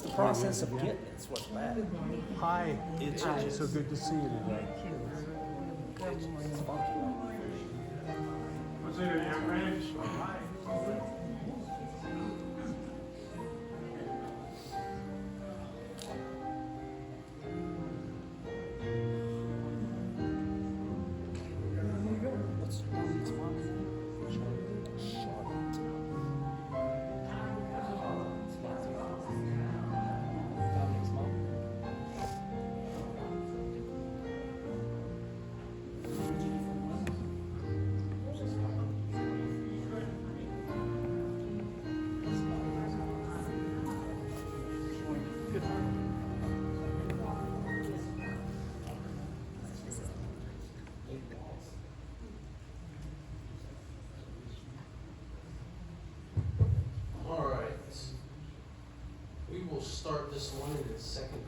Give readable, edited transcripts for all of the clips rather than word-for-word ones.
the process of getting it. It's what's bad. Hi. It's Hi. just- So good to see you today. It's funky. Was it a young man? Hi. What's Mommy's mom's name? Charlotte. Dominic's mom? All right. We will start this morning in 2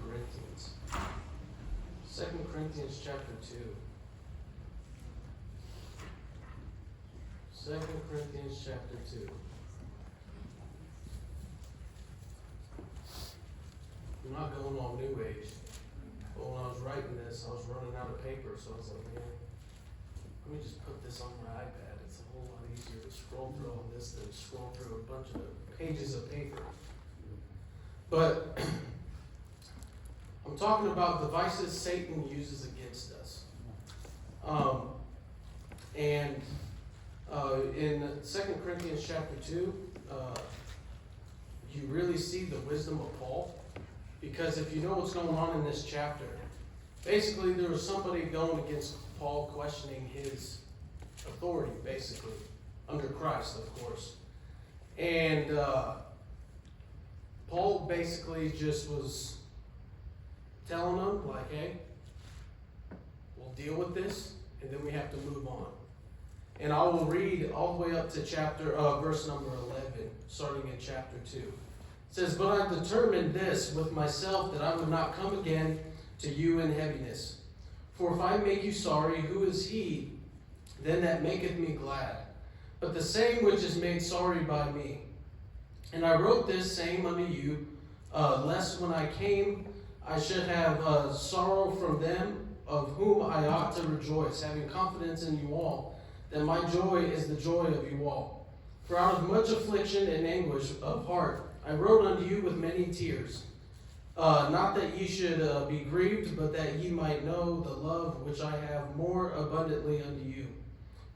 Corinthians. 2 Corinthians chapter 2. 2 Corinthians chapter 2. I'm not going all New Age. But when I was writing this, I was running out of paper, so I was like, man, let me just put this on my iPad. It's a whole lot easier to scroll through all this than scroll through a bunch of pages of paper. But I'm talking about devices Satan uses against us. In 2 Corinthians chapter 2, you really see the wisdom of Paul. Because if you know what's going on in this chapter, basically there was somebody going against Paul, questioning his authority, basically, under Christ, of course. And Paul basically just was telling them, like, hey, we'll deal with this, and then we have to move on. And I will read all the way up to verse number 11, starting in chapter 2. It says, "But I determined this with myself, that I would not come again to you in heaviness. For if I make you sorry, who is he then that maketh me glad? But the same which is made sorry by me. And I wrote this same unto you, lest when I came I should have sorrow from them, of whom I ought to rejoice, having confidence in you all, that my joy is the joy of you all. For out of much affliction and anguish of heart I wrote unto you with many tears, not that ye should be grieved, but that ye might know the love which I have more abundantly unto you.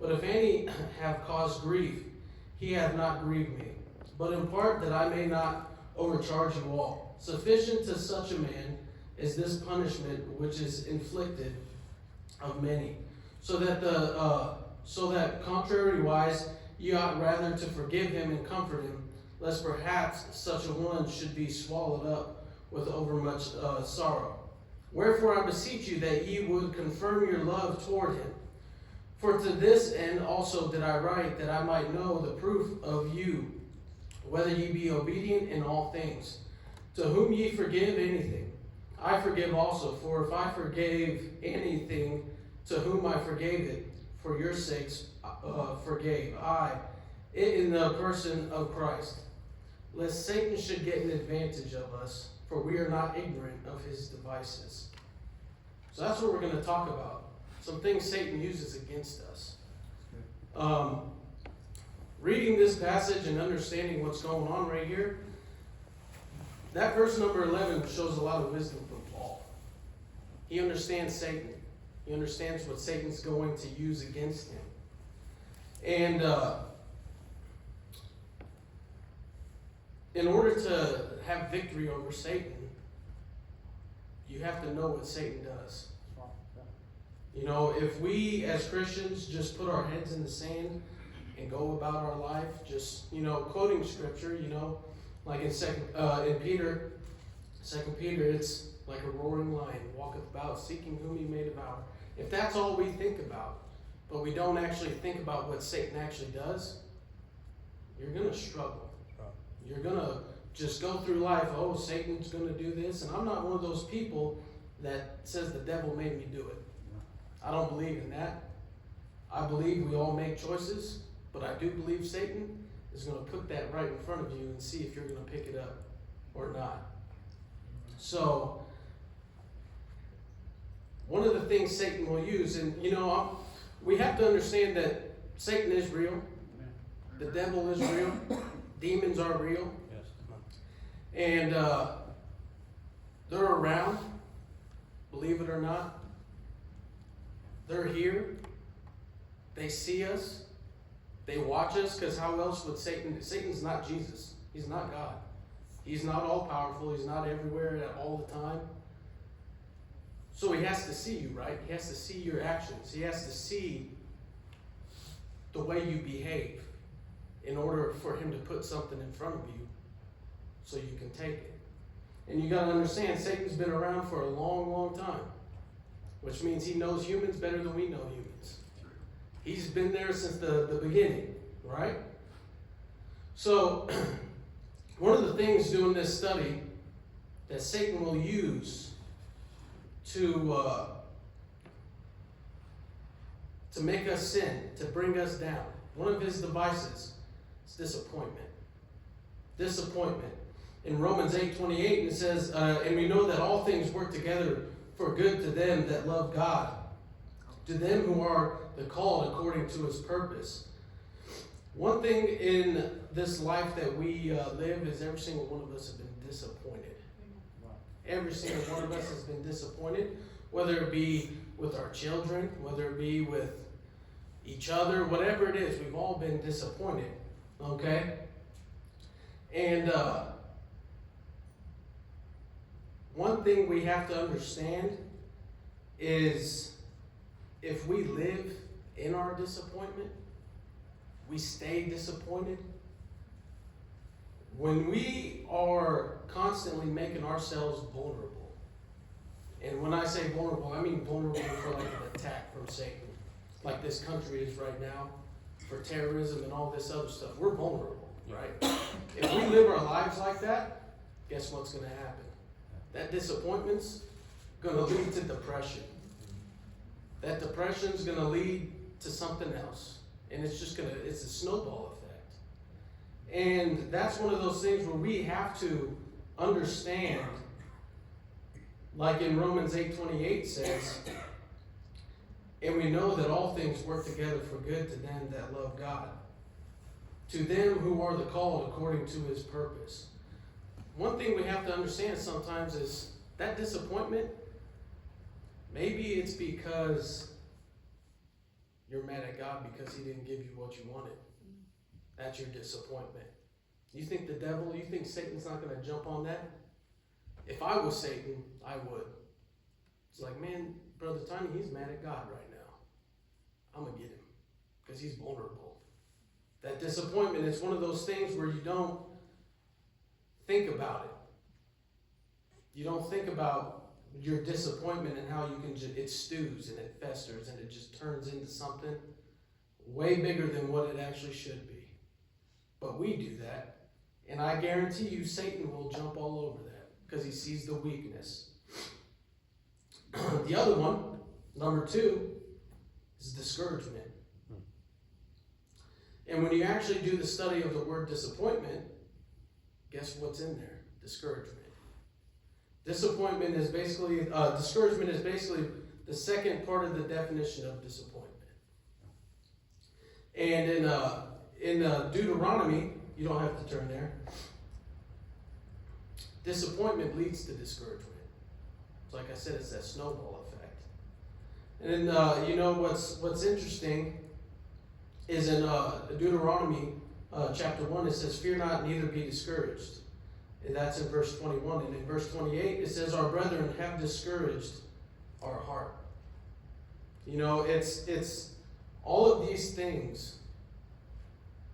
But if any have caused grief, he hath not grieved me, but in part that I may not overcharge you all. Sufficient to such a man is this punishment which is inflicted of many, so that contrariwise ye ought rather to forgive him and comfort him, lest perhaps such a one should be swallowed up with overmuch sorrow. Wherefore I beseech you that ye would confirm your love toward him. For to this end also did I write, that I might know the proof of you, whether ye be obedient in all things. To whom ye forgive anything, I forgive also. For if I forgave anything, to whom I forgave it, for your sakes forgave I it in the person of Christ, lest Satan should get an advantage of us, for we are not ignorant of his devices." So that's what we're going to talk about. Some things Satan uses against us. Reading this passage and understanding what's going on right here, that verse number 11 shows a lot of wisdom from Paul. He understands Satan. He understands what Satan's going to use against him. And in order to have victory over Satan, you have to know what Satan does. You know, if we as Christians just put our heads in the sand and go about our life, just, quoting scripture, like in Peter, 2 Peter, it's like a roaring lion, walketh about, seeking whom he may devour. If that's all we think about, but we don't actually think about what Satan actually does, you're going to struggle. You're going to just go through life, oh, Satan's going to do this. And I'm not one of those people that says the devil made me do it. I don't believe in that. I believe we all make choices, but I do believe Satan is going to put that right in front of you and see if you're going to pick it up or not. So, one of the things Satan will use, and we have to understand that Satan is real, the devil is real, demons are real, and they're around, believe it or not. They're here. They see us. They watch us, because how else would Satan's not Jesus. He's not God. He's not all powerful. He's not everywhere all the time. So he has to see you, right? He has to see your actions. He has to see the way you behave in order for him to put something in front of you so you can take it. And you got to understand, Satan's been around for a long, long time, which means he knows humans better than we know humans. He's been there since the beginning, right? So, one of the things doing this study that Satan will use to make us sin, to bring us down, one of his devices is disappointment. Disappointment. In Romans 8:28, it says, and we know that all things work together for good to them that love God, to them who are the called according to his purpose. One thing in this life that we live is every single one of us has been disappointed. Every single one of us has been disappointed, whether it be with our children, whether it be with each other, whatever it is, we've all been disappointed. Okay? And one thing we have to understand is if we live in our disappointment, we stay disappointed. When we are constantly making ourselves vulnerable, and when I say vulnerable, I mean vulnerable for like an attack from Satan, like this country is right now, for terrorism and all this other stuff. We're vulnerable, right? If we live our lives like that, guess what's going to happen? That disappointment's going to lead to depression. That depression's going to lead to something else. And it's a snowball effect. And that's one of those things where we have to understand, like in Romans 8:28 says, and we know that all things work together for good to them that love God, to them who are the called according to his purpose. One thing we have to understand sometimes is that disappointment, maybe it's because you're mad at God because he didn't give you what you wanted. That's your disappointment. You think Satan's not going to jump on that? If I was Satan, I would. It's like, man, Brother Tiny, he's mad at God right now. I'm going to get him because he's vulnerable. That disappointment is one of those things where you don't think about it. You don't think about your disappointment and how you can it stews and it festers and it just turns into something way bigger than what it actually should be. But we do that, and I guarantee you Satan will jump all over that because he sees the weakness. The other one, number 2, is discouragement. And when you actually do the study of the word disappointment, guess what's in there? Discouragement. Discouragement is basically the second part of the definition of disappointment. And in Deuteronomy, you don't have to turn there, disappointment leads to discouragement. So like I said, it's that snowball effect. And then, what's interesting is in Deuteronomy chapter 1, it says, fear not, neither be discouraged. And that's in verse 21. And in verse 28, it says, our brethren have discouraged our heart. It's all of these things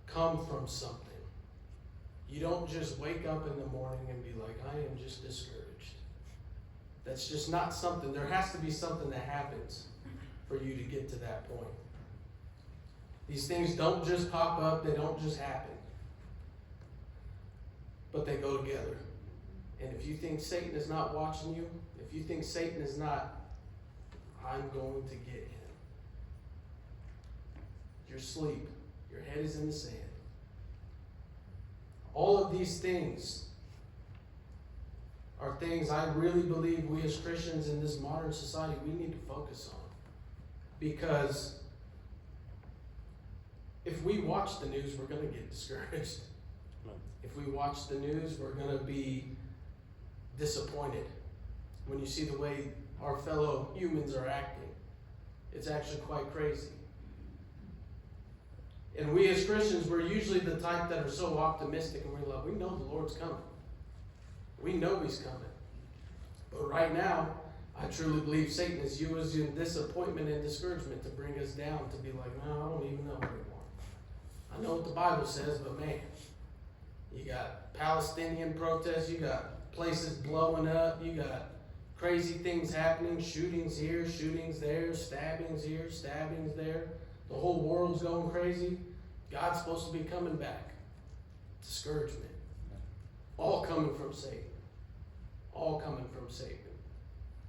come from something. You don't just wake up in the morning and be like, I am just discouraged. That's just not something. There has to be something that happens for you to get to that point. These things don't just pop up. They don't just happen. But they go together. And if you think Satan is not watching you, if you think Satan is not, I'm going to get him. You're asleep. Your head is in the sand. All of these things are things I really believe we as Christians in this modern society, we need to focus on. Because if we watch the news, we're going to get discouraged. If we watch the news, we're going to be disappointed when you see the way our fellow humans are acting. It's actually quite crazy. And we as Christians, we're usually the type that are so optimistic, and we're like, we know the Lord's coming. We know He's coming. But right now, I truly believe Satan is using disappointment and discouragement to bring us down, to be like, no, I don't even know anymore. I know what the Bible says, but man, you got Palestinian protests, you got places blowing up, you got crazy things happening, shootings here, shootings there, stabbings here, stabbings there. The whole world's going crazy. God's supposed to be coming back. Discouragement. All coming from Satan. All coming from Satan.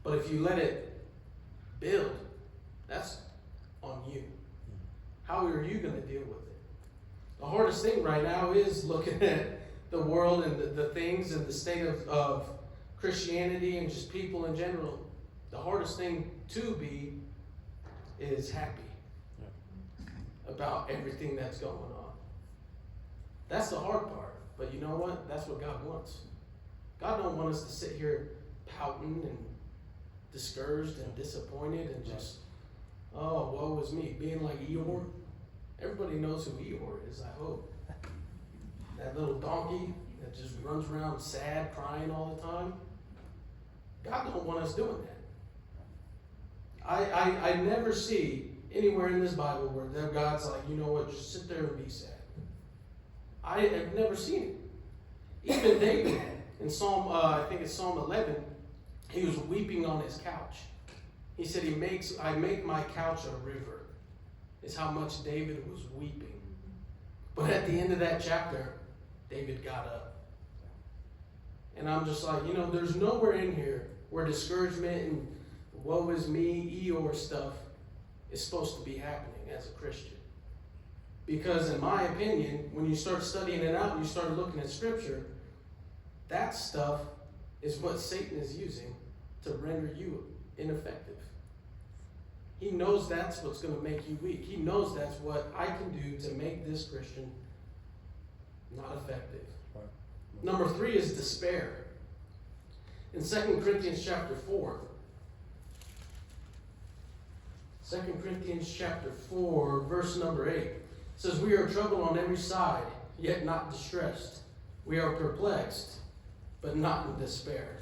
But if you let it build, that's on you. How are you going to deal with it? The hardest thing right now is looking at the world and the things and the state of Christianity and just people in general. The hardest thing to be is happy about everything that's going on. That's the hard part. But you know what? That's what God wants. God don't want us to sit here pouting and discouraged and disappointed and just, oh, woe is me. Being like Eeyore. Everybody knows who Eeyore is, I hope. That little donkey that just runs around sad, crying all the time. God don't want us doing that. I never see anywhere in this Bible where God's like, you know what, just sit there and be sad. I have never seen it. Even David in Psalm, I think it's Psalm 11, he was weeping on his couch. He said, I make my couch a river, is how much David was weeping. But at the end of that chapter, David got up. And I'm just like, there's nowhere in here where discouragement and woe is me, Eeyore stuff is supposed to be happening as a Christian. Because in my opinion, when you start studying it out and you start looking at Scripture, that stuff is what Satan is using to render you ineffective. He knows that's what's going to make you weak. He knows that's what I can do to make this Christian not effective. Right. Number 3 is despair. In 2 Corinthians chapter 4, 2 Corinthians chapter 4, verse number 8, says, we are troubled on every side, yet not distressed. We are perplexed, but not in despair.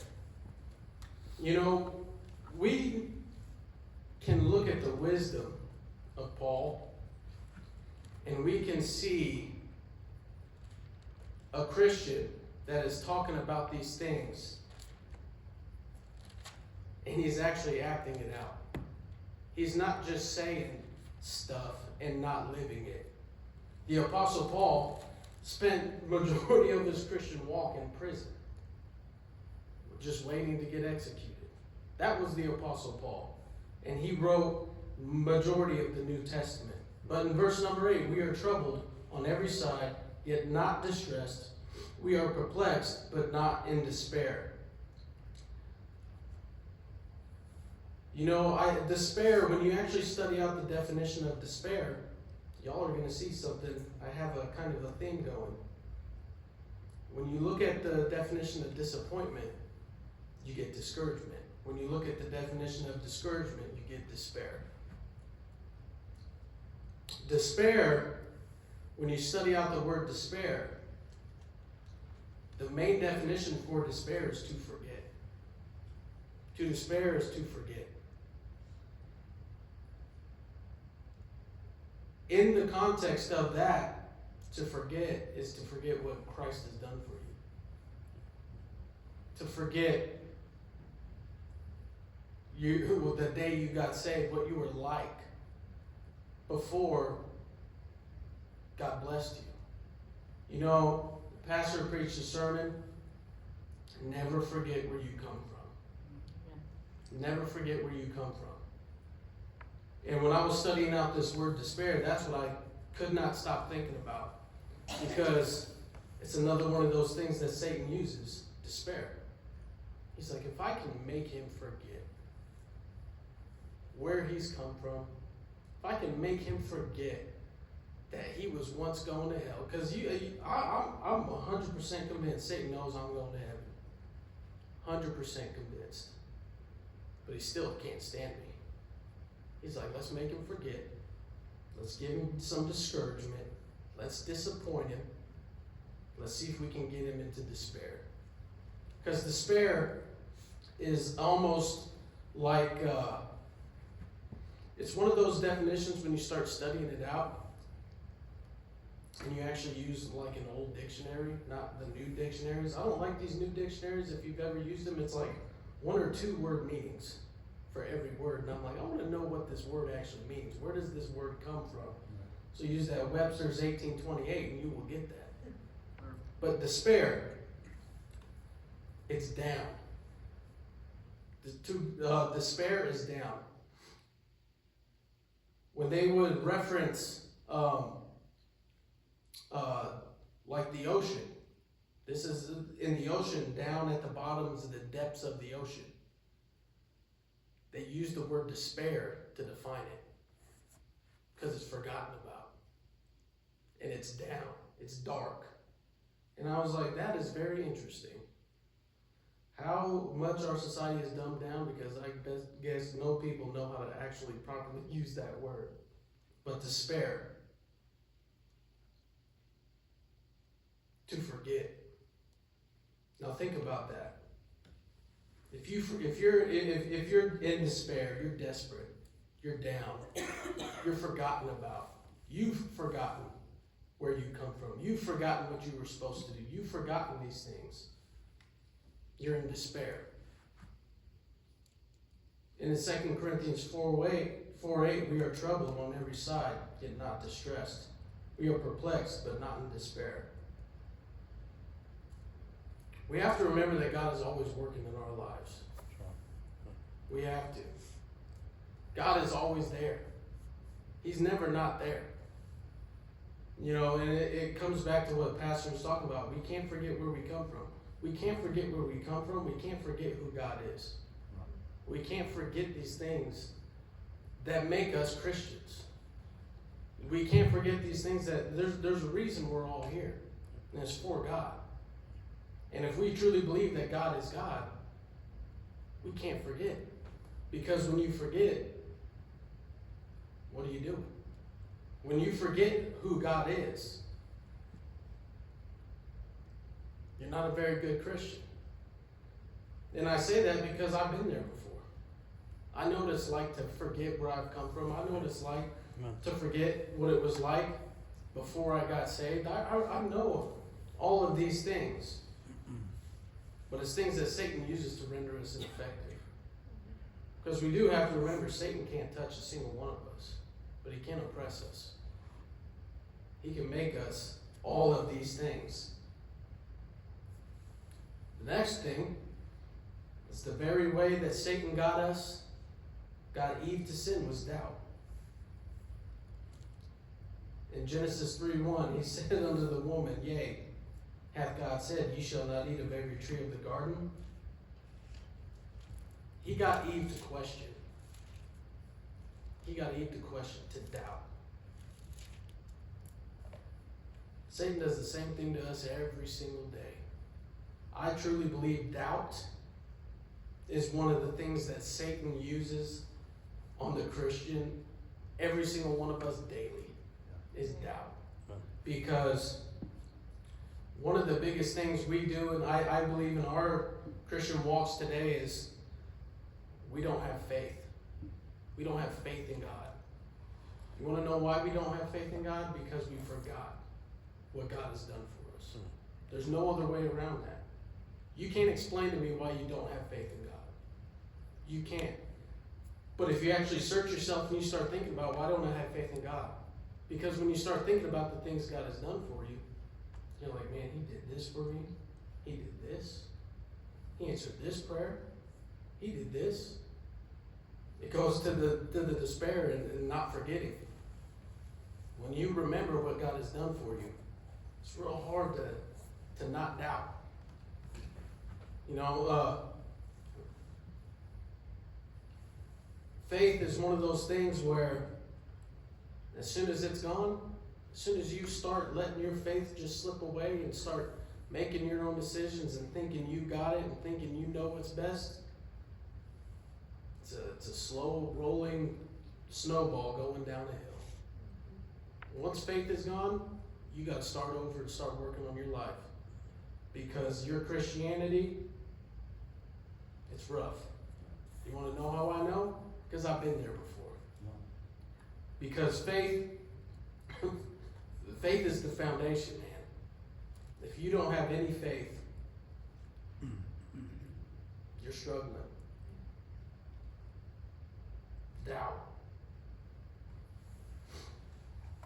We can look at the wisdom of Paul, and we can see a Christian that is talking about these things, and he's actually acting it out. He's not just saying stuff and not living it. The Apostle Paul spent the majority of his Christian walk in prison, just waiting to get executed. That was the Apostle Paul. And he wrote majority of the New Testament. But in verse number 8, we are troubled on every side, yet not distressed. We are perplexed, but not in despair. Despair, when you actually study out the definition of despair, y'all are going to see something. I have a kind of a theme going. When you look at the definition of disappointment, you get discouragement. When you look at the definition of discouragement, you get despair. Despair, when you study out the word despair, the main definition for despair is to forget. To despair is to forget. In the context of that, to forget is to forget what Christ has done for you. To forget the day you got saved, what you were like before God blessed you. The pastor preached a sermon, never forget where you come from. Never forget where you come from. And when I was studying out this word despair, that's what I could not stop thinking about. Because it's another one of those things that Satan uses, despair. He's like, if I can make him forget where he's come from, if I can make him forget that he was once going to hell, because I'm 100% convinced Satan knows I'm going to heaven. 100% convinced. But he still can't stand me. He's like, let's make him forget. Let's give him some discouragement. Let's disappoint him. Let's see if we can get him into despair. Because despair is almost like, it's one of those definitions when you start studying it out, and you actually use like an old dictionary, not the new dictionaries. I don't like these new dictionaries. If you've ever used them, it's like 1 or 2 word meanings for every word. And I'm like, I want to know what this word actually means. Where does this word come from? So use that Webster's 1828 and you will get that. But despair, it's down. Despair is down. When they would reference like the ocean, this is in the ocean, down at the bottoms of the depths of the ocean. They use the word despair to define it because it's forgotten about. And it's down, it's dark. And I was like, that is very interesting. How much our society is dumbed down, because I guess no people know how to actually properly use that word. But despair, to forget. Now think about that. If you're in despair, you're desperate, you're down, you're forgotten about. You've forgotten where you come from. You've forgotten what you were supposed to do. You've forgotten these things. You're in despair. In 2 Corinthians 4:8, we are troubled on every side, yet not distressed. We are perplexed, but not in despair. We have to remember that God is always working in our lives. We have to. God is always there. He's never not there. You know, and it comes back to what Pastor was talking about. We can't forget where we come from. We can't forget where we come from. We can't forget who God is. We can't forget these things that make us Christians. We can't forget these things that there's a reason we're all here. And it's for God. And if we truly believe that God is God, we can't forget. Because when you forget, what are you doing? When you forget who God is, you're not a very good Christian. And I say that because I've been there before. I know what it's like to forget where I've come from. I know what it's like to forget what it was like before I got saved. I know all of these things. But it's things that Satan uses to render us ineffective. Because we do have to remember, Satan can't touch a single one of us. But he can oppress us. He can make us all of these things. The next thing is the very way that Satan got Eve to sin, was doubt. In Genesis 3:1, he said unto the woman, Yea, hath God said, Ye shall not eat of every tree of the garden? He got Eve to question. He got Eve to question, to doubt. Satan does the same thing to us every single day. I truly believe doubt is one of the things that Satan uses on the Christian. Every single one of us daily is doubt. Because one of the biggest things we do, and I believe in our Christian walks today, is we don't have faith. We don't have faith in God. You want to know why we don't have faith in God? Because we forgot what God has done for us. There's no other way around that. You can't explain to me why you don't have faith in God. You can't. But if you actually search yourself and you start thinking about, why don't I have faith in God? Because when you start thinking about the things God has done for you, you're like, man, he did this for me. He did this. He answered this prayer. He did this. It goes to the despair and not forgetting. When you remember what God has done for you, it's real hard to not doubt. You know, faith is one of those things where as soon as it's gone, as soon as you start letting your faith just slip away and start making your own decisions and thinking you got it and thinking you know what's best, it's a slow rolling snowball going down a hill. Once faith is gone, you got to start over and start working on your life, because your Christianity, it's rough. You want to know how I know? Because I've been there before. Because faith is the foundation, man. If you don't have any faith, you're struggling. Doubt.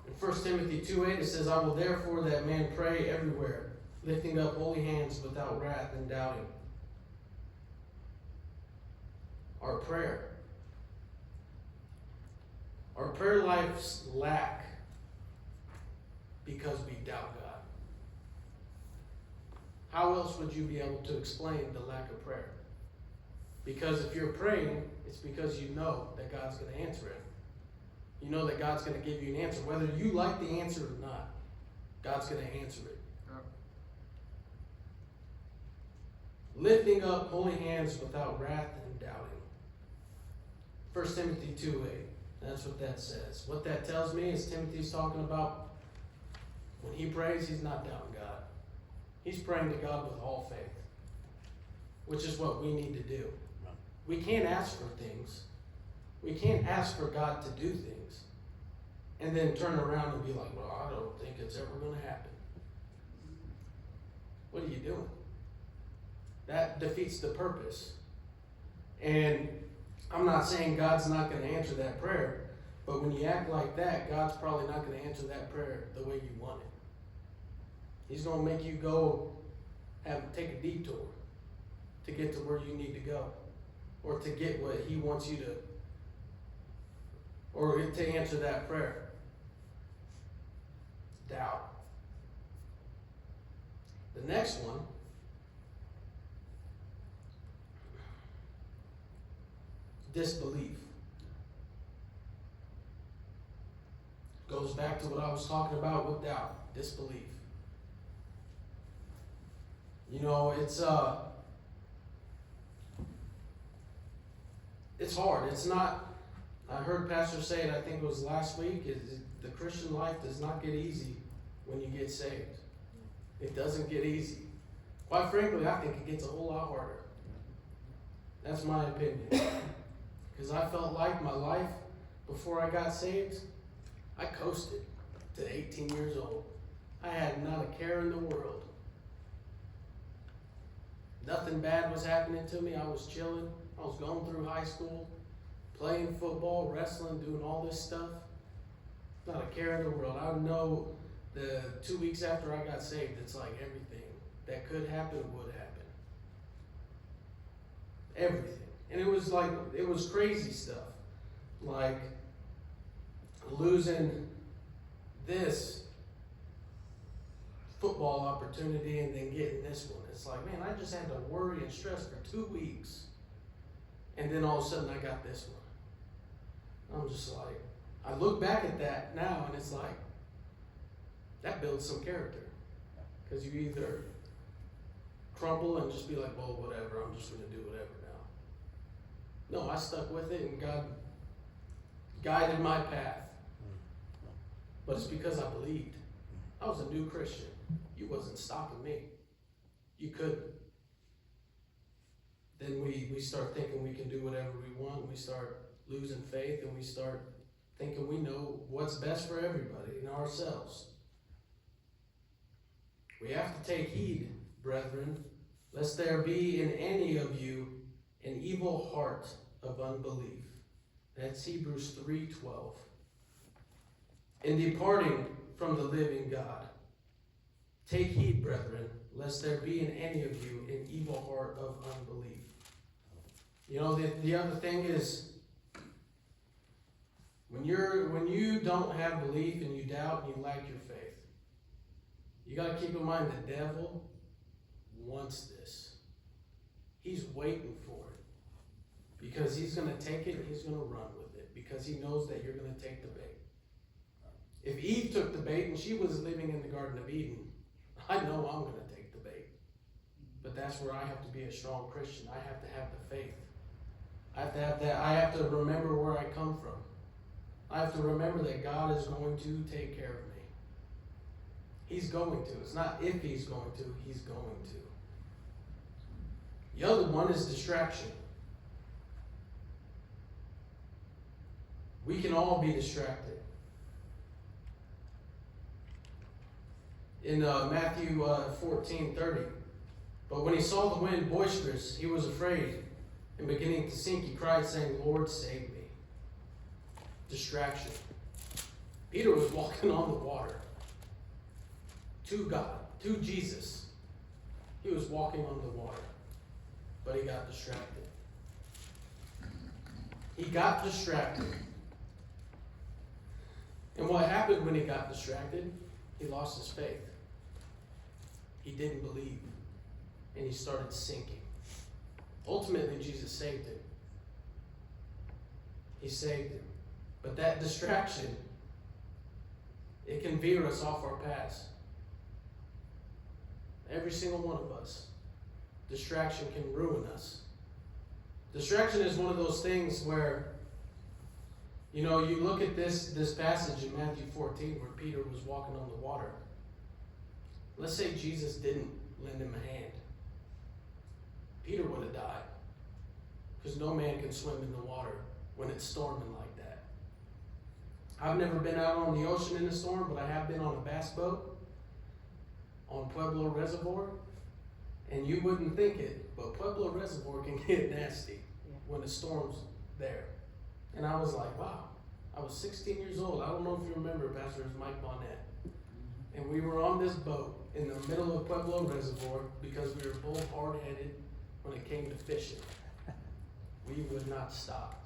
In 1 Timothy 2:8 it says, I will therefore that man pray everywhere, lifting up holy hands without wrath and doubting. Our prayer lives lack because we doubt God. How else would you be able to explain the lack of prayer? Because if you're praying, it's because you know that God's going to answer it. You know that God's going to give you an answer. Whether you like the answer or not, God's going to answer it. Lifting up holy hands without wrath and doubting. 1 Timothy 2:8. That's what that says. What that tells me is Timothy's talking about when he prays, he's not doubting God. He's praying to God with all faith, which is what we need to do. We can't ask for things. We can't ask for God to do things and then turn around and be like, well, I don't think it's ever going to happen. What are you doing? That defeats the purpose. And I'm not saying God's not going to answer that prayer, but when you act like that, God's probably not going to answer that prayer the way you want it. He's going to make you go take a detour to get to where you need to go, or to get what he wants you to, or to answer that prayer. Doubt. The next one, disbelief. Goes back to what I was talking about with doubt, disbelief. You know, it's hard. It's not, I heard Pastor say it, I think it was last week, the Christian life does not get easy when you get saved. It doesn't get easy. Quite frankly, I think it gets a whole lot harder. That's my opinion. Because I felt like my life before I got saved, I coasted to 18 years old. I had not a care in the world. Nothing bad was happening to me. I was chilling. I was going through high school, playing football, wrestling, doing all this stuff. Not a care in the world. I know the 2 weeks after I got saved, it's like everything that could happen would happen. Everything. And it was crazy stuff. Like losing this football opportunity and then getting this one. It's like, man, I just had to worry and stress for 2 weeks. And then all of a sudden I got this one. I'm just like, I look back at that now and it's like, that builds some character. Because you either crumble and just be like, well, whatever, I'm just going to do whatever now. No, I stuck with it and God guided my path. But it's because I believed. I was a new Christian. You wasn't stopping me. You couldn't. Then we start thinking we can do whatever we want. We start losing faith and we start thinking we know what's best for everybody and ourselves. We have to take heed, brethren, lest there be in any of you an evil heart of unbelief. That's Hebrews 3:12. In departing from the living God, take heed, brethren, lest there be in any of you an evil heart of unbelief. You know, the other thing is, when you don't have belief and you doubt and you lack your faith, you got to keep in mind the devil wants this. He's waiting for it. Because he's going to take it and he's going to run with it. Because he knows that you're going to take the bait. If Eve took the bait and she was living in the Garden of Eden, I know I'm going to take the bait. But that's where I have to be a strong Christian. I have to have the faith. I have to have that. I have to remember where I come from. I have to remember that God is going to take care of me. He's going to. It's not if he's going to, he's going to. The other one is distraction. We can all be distracted. In Matthew 14:30, but when he saw the wind boisterous, he was afraid, and beginning to sink, he cried, saying, Lord, save me. Distraction. Peter was walking on the water. To God, to Jesus. He was walking on the water, but he got distracted. He got distracted. And what happened when he got distracted? He lost his faith. He didn't believe. And he started sinking. Ultimately, Jesus saved him. He saved him. But that distraction, it can veer us off our paths. Every single one of us. Distraction can ruin us. Distraction is one of those things where, you know, you look at this passage in Matthew 14 where Peter was walking on the water. Let's say Jesus didn't lend him a hand. Peter would have died. Because no man can swim in the water when it's storming like that. I've never been out on the ocean in a storm, but I have been on a bass boat on Pueblo Reservoir. And you wouldn't think it, but Pueblo Reservoir can get nasty when the storm's there. And I was like, wow. I was 16 years old. I don't know if you remember, Pastor, it was Mike Bonnet. And we were on this boat in the middle of Pueblo Reservoir because we were both hard-headed when it came to fishing. We would not stop.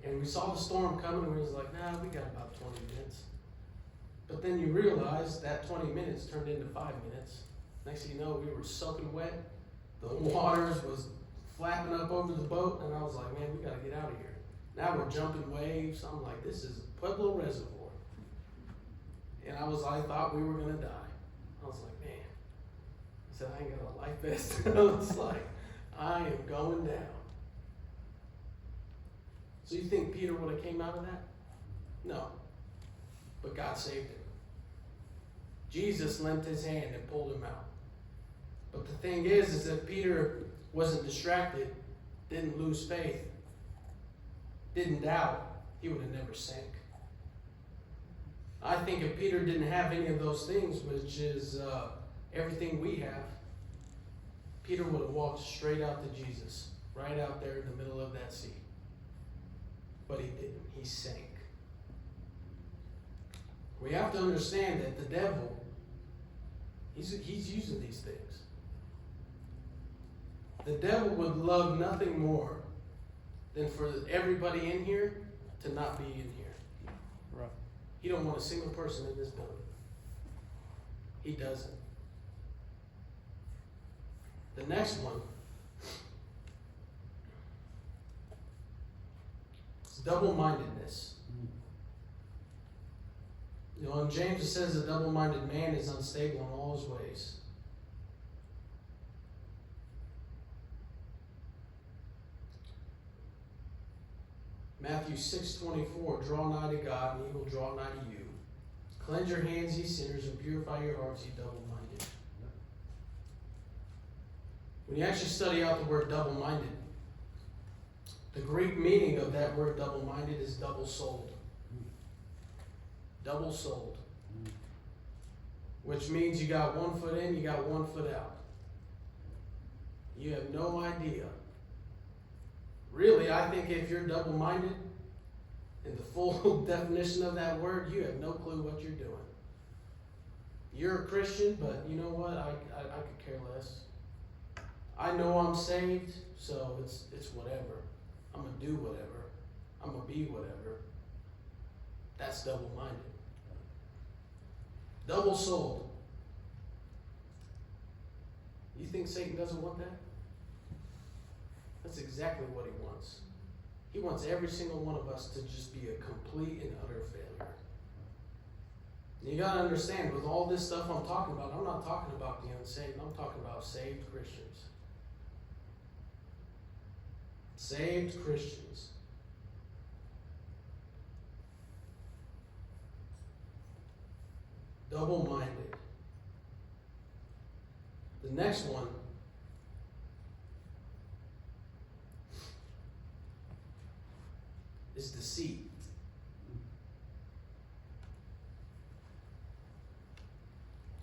And we saw the storm coming and we was like, nah, we got about 20 minutes. But then you realize that 20 minutes turned into 5 minutes. Next thing you know, we were soaking wet. The waters was flapping up over the boat, and I was like, man, we got to get out of here. Now we're jumping waves. I'm like, this is Pueblo Reservoir. And I thought we were going to die. I was like, man. I said, I ain't got a life vest. I was like, I am going down. So you think Peter would have came out of that? No. But God saved him. Jesus lent his hand and pulled him out. But the thing is that Peter wasn't distracted, didn't lose faith, didn't doubt, he would have never sank. I think if Peter didn't have any of those things, which is everything we have, Peter would have walked straight out to Jesus, right out there in the middle of that sea. But he didn't. He sank. We have to understand that the devil, he's using these things. The devil would love nothing more than for everybody in here to not be in here. Right. He don't want a single person in this building. He doesn't. The next one is double-mindedness. You know, in James it says a double-minded man is unstable in all his ways. Matthew 6:24, draw nigh to God, and he will draw nigh to you. Cleanse your hands, ye sinners, and purify your hearts, ye double-minded. When you actually study out the word double-minded, the Greek meaning of that word double-minded is double-souled. Double-souled. Which means you got one foot in, you got one foot out. You have no idea. Really, I think if you're double-minded, in the full definition of that word, you have no clue what you're doing. You're a Christian, but you know what? I could care less. I know I'm saved, so it's whatever. I'm going to do whatever. I'm going to be whatever. That's double-minded. Double-souled. You think Satan doesn't want that? That's exactly what he wants. He wants every single one of us to just be a complete and utter failure. And you gotta understand, with all this stuff I'm talking about, I'm not talking about the unsaved. I'm talking about saved Christians. Saved Christians. Double-minded. The next one is deceit.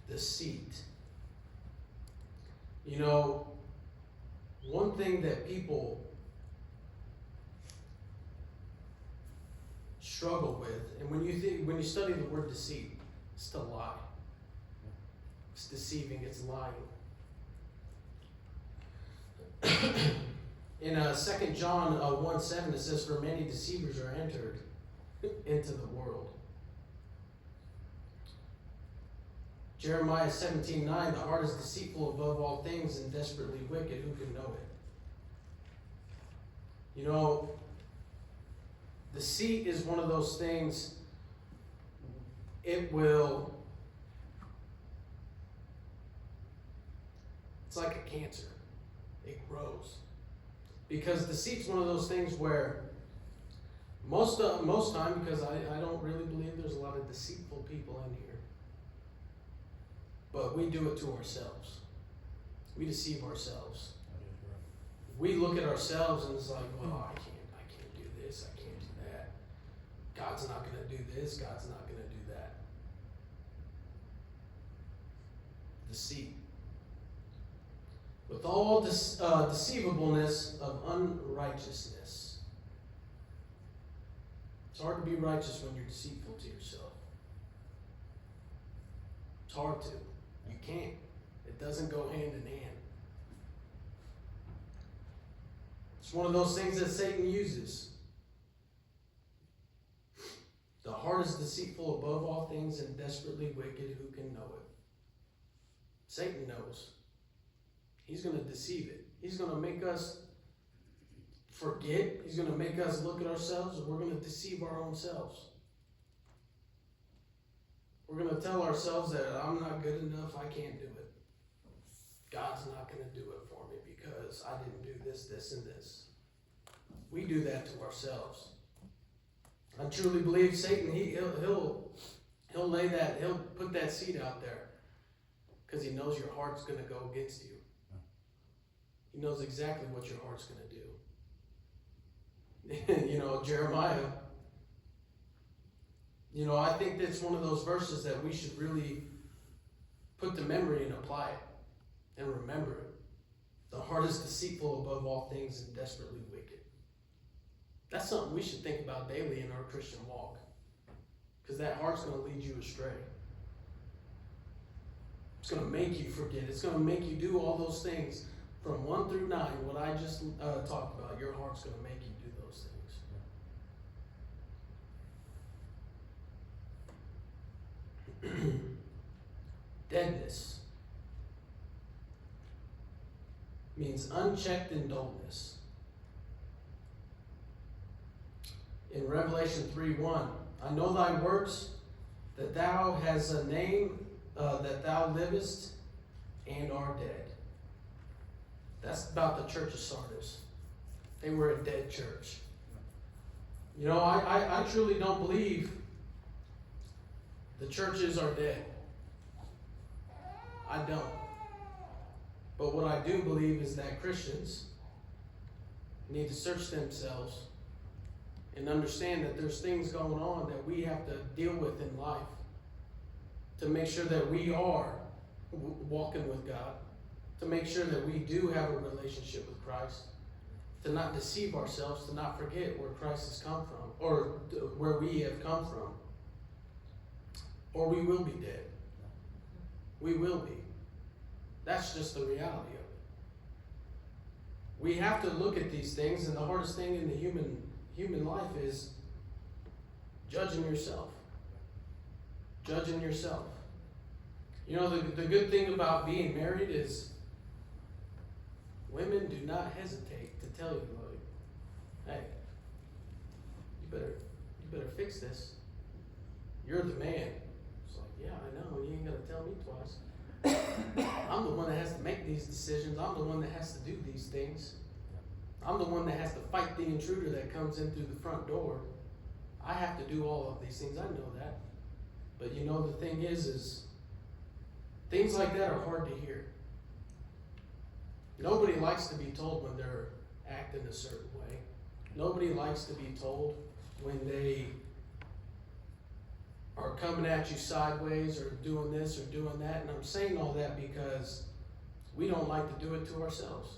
Deceit. You know, one thing that people struggle with, and when you study the word deceit, it's to lie. It's deceiving, it's lying. In 2 John 1:7, it says, "For many deceivers are entered into the world." Jeremiah 17:9, "The heart is deceitful above all things and desperately wicked. Who can know it?" You know, deceit is one of those things, it's like a cancer. It grows. Because deceit's one of those things where most time, because I don't really believe there's a lot of deceitful people in here, but we do it to ourselves. We deceive ourselves. We look at ourselves and it's like, well, I can't do this, I can't do that. God's not going to do this, God's not going to do that. Deceit. With all deceivableness of unrighteousness. It's hard to be righteous when you're deceitful to yourself. It's hard to. You can't. It doesn't go hand in hand. It's one of those things that Satan uses. The heart is deceitful above all things and desperately wicked. Who can know it? Satan knows. He's going to deceive it. He's going to make us forget. He's going to make us look at ourselves, and we're going to deceive our own selves. We're going to tell ourselves that I'm not good enough, I can't do it. God's not going to do it for me because I didn't do this, this, and this. We do that to ourselves. I truly believe Satan, he'll lay that, he'll put that seed out there because he knows your heart's going to go against you. He knows exactly what your heart's going to do. You know, Jeremiah, you know, I think that's one of those verses that we should really put to memory and apply it and remember it. The heart is deceitful above all things and desperately wicked. That's something we should think about daily in our Christian walk, because that heart's going to lead you astray. It's going to make you forget. It's going to make you do all those things. From 1 through 9, what I just talked about, your heart's going to make you do those things. Deadness means unchecked indulgence. In Revelation 3:1, I know thy works, that thou hast a name, that thou livest and are dead. That's about the church of Sardis. They were a dead church. You know, I truly don't believe the churches are dead. I don't. But what I do believe is that Christians need to search themselves and understand that there's things going on that we have to deal with in life to make sure that we are walking with God, to make sure that we do have a relationship with Christ, to not deceive ourselves, to not forget where Christ has come from, or where we have come from, or we will be dead. We will be. That's just the reality of it. We have to look at these things, and the hardest thing in the human life is judging yourself. Judging yourself. You know, the good thing about being married is women do not hesitate to tell you, like, hey, you better fix this. You're the man. It's like, yeah, I know, you ain't gonna tell me twice. I'm the one that has to make these decisions. I'm the one that has to do these things. I'm the one that has to fight the intruder that comes in through the front door. I have to do all of these things. I know that. But you know, the thing is things like that are hard to hear. Nobody likes to be told when they're acting a certain way. Nobody likes to be told when they are coming at you sideways or doing this or doing that. And I'm saying all that because we don't like to do it to ourselves.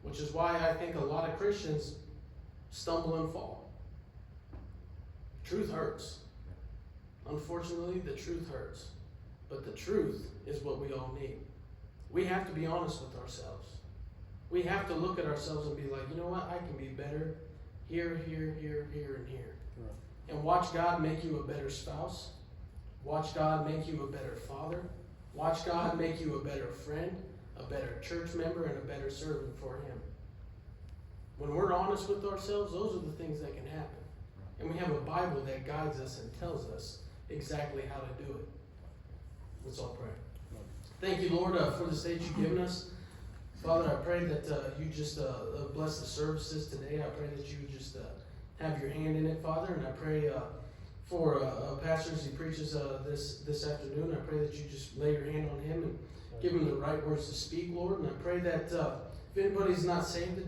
Which is why I think a lot of Christians stumble and fall. Truth hurts. Unfortunately, the truth hurts. But the truth is what we all need. We have to be honest with ourselves. We have to look at ourselves and be like, you know what? I can be better here, here, here, here, and here. Right. And watch God make you a better spouse. Watch God make you a better father. Watch God make you a better friend, a better church member, and a better servant for Him. When we're honest with ourselves, those are the things that can happen. And we have a Bible that guides us and tells us exactly how to do it. Let's all pray. Thank you, Lord, for this day you've given us. Father, I pray that you just bless the services today. I pray that you just have your hand in it, Father. And I pray for Pastor as he preaches this afternoon. I pray that you just lay your hand on him and give him the right words to speak, Lord. And I pray that if anybody's not saved today,